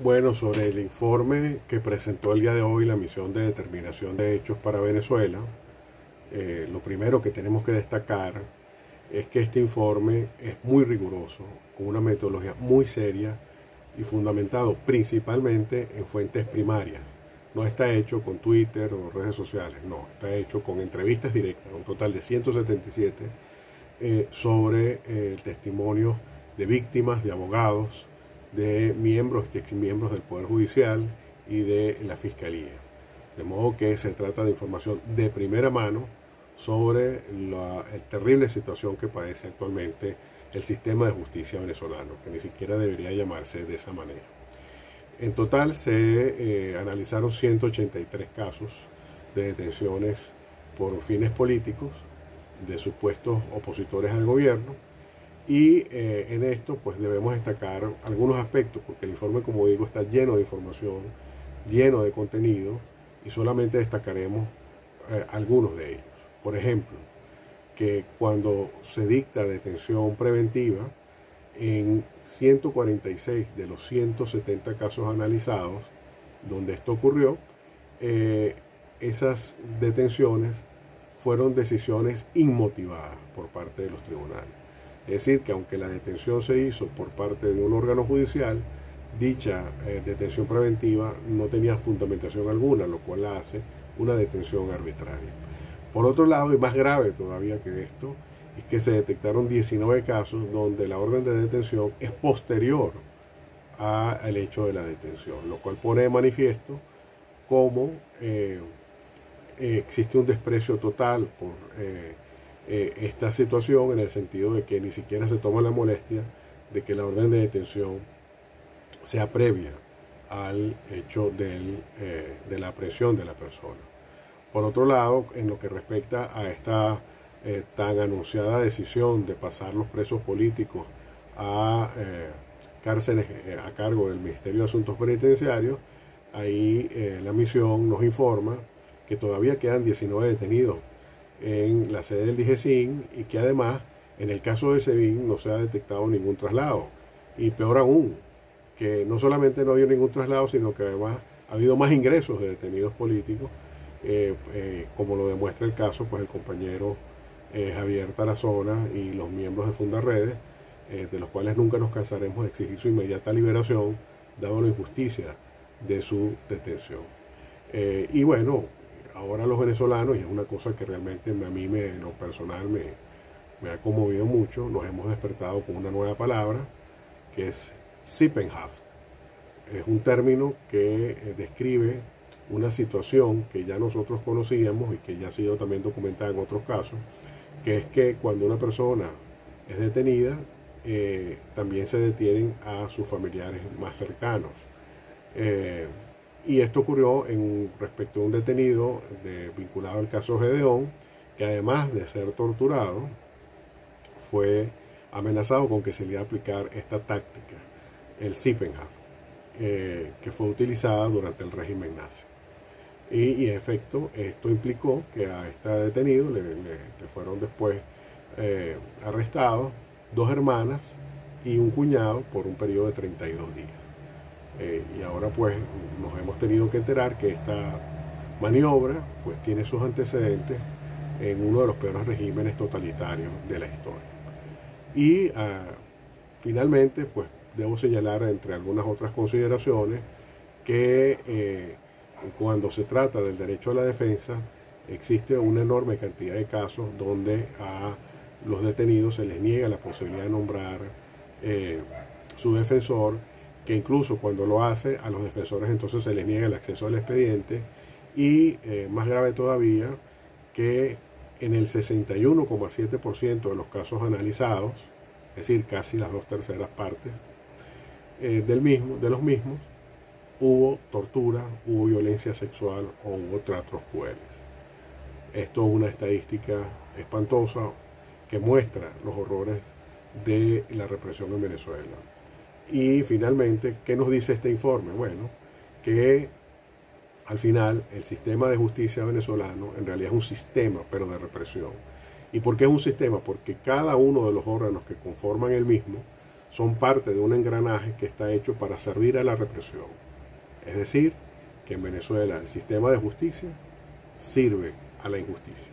Bueno, sobre el informe que presentó el día de hoy la misión de determinación de hechos para Venezuela, lo primero que tenemos que destacar es que este informe es muy riguroso, con una metodología muy seria y fundamentado principalmente en fuentes primarias. No está hecho con Twitter o redes sociales, no, está hecho con entrevistas directas, un total de 177 sobre el testimonio de víctimas, de abogados, de miembros y exmiembros del Poder Judicial y de la Fiscalía. De modo que se trata de información de primera mano sobre la terrible situación que padece actualmente el sistema de justicia venezolano, que ni siquiera debería llamarse de esa manera. En total se analizaron 183 casos de detenciones por fines políticos de supuestos opositores al gobierno, y en esto pues debemos destacar algunos aspectos, porque el informe, como digo, está lleno de información, lleno de contenido, y solamente destacaremos algunos de ellos. Por ejemplo, que cuando se dicta detención preventiva, en 146 de los 170 casos analizados donde esto ocurrió, esas detenciones fueron decisiones inmotivadas por parte de los tribunales. Es decir, que aunque la detención se hizo por parte de un órgano judicial, dicha detención preventiva no tenía fundamentación alguna, lo cual la hace una detención arbitraria. Por otro lado, y más grave todavía que esto, es que se detectaron 19 casos donde la orden de detención es posterior al hecho de la detención, lo cual pone de manifiesto cómo existe un desprecio total por esta situación, en el sentido de que ni siquiera se toma la molestia de que la orden de detención sea previa al hecho de la aprehensión de la persona. Por otro lado, en lo que respecta a esta tan anunciada decisión de pasar los presos políticos a cárceles a cargo del Ministerio de Asuntos Penitenciarios, ahí la misión nos informa que todavía quedan 19 detenidos en la sede del DIGESIN, y que además en el caso de SEBIN no se ha detectado ningún traslado, y peor aún, que no solamente no ha habido ningún traslado, sino que además ha habido más ingresos de detenidos políticos, como lo demuestra el caso, pues el compañero Javier Tarazona y los miembros de Fundaredes, de los cuales nunca nos cansaremos de exigir su inmediata liberación, dado la injusticia de su detención. Y bueno, ahora los venezolanos, y es una cosa que realmente a mí en lo personal me ha conmovido mucho, nos hemos despertado con una nueva palabra, que es Sippenhaft. Es un término que describe una situación que ya nosotros conocíamos y que ya ha sido también documentada en otros casos, que es que cuando una persona es detenida, también se detienen a sus familiares más cercanos. Y esto ocurrió respecto a un detenido vinculado al caso Gedeón, que además de ser torturado, fue amenazado con que se le iba a aplicar esta táctica, el Sippenhaft, que fue utilizada durante el régimen nazi. Y en efecto, esto implicó que a este detenido le fueron después arrestados 2 hermanas y un cuñado por un periodo de 32 días. Y ahora pues nos hemos tenido que enterar que esta maniobra pues tiene sus antecedentes en uno de los peores regímenes totalitarios de la historia. Y finalmente pues debo señalar, entre algunas otras consideraciones, que cuando se trata del derecho a la defensa, existe una enorme cantidad de casos donde a los detenidos se les niega la posibilidad de nombrar su defensor, que incluso cuando lo hace, a los defensores entonces se les niega el acceso al expediente, y más grave todavía, que en el 61,7% de los casos analizados, es decir, casi las 2/3 partes de los mismos, hubo tortura, hubo violencia sexual o hubo tratos crueles. Esto es una estadística espantosa que muestra los horrores de la represión en Venezuela. Y finalmente, ¿qué nos dice este informe? Bueno, que al final el sistema de justicia venezolano en realidad es un sistema, pero de represión. ¿Y por qué es un sistema? Porque cada uno de los órganos que conforman el mismo son parte de un engranaje que está hecho para servir a la represión. Es decir, que en Venezuela el sistema de justicia sirve a la injusticia.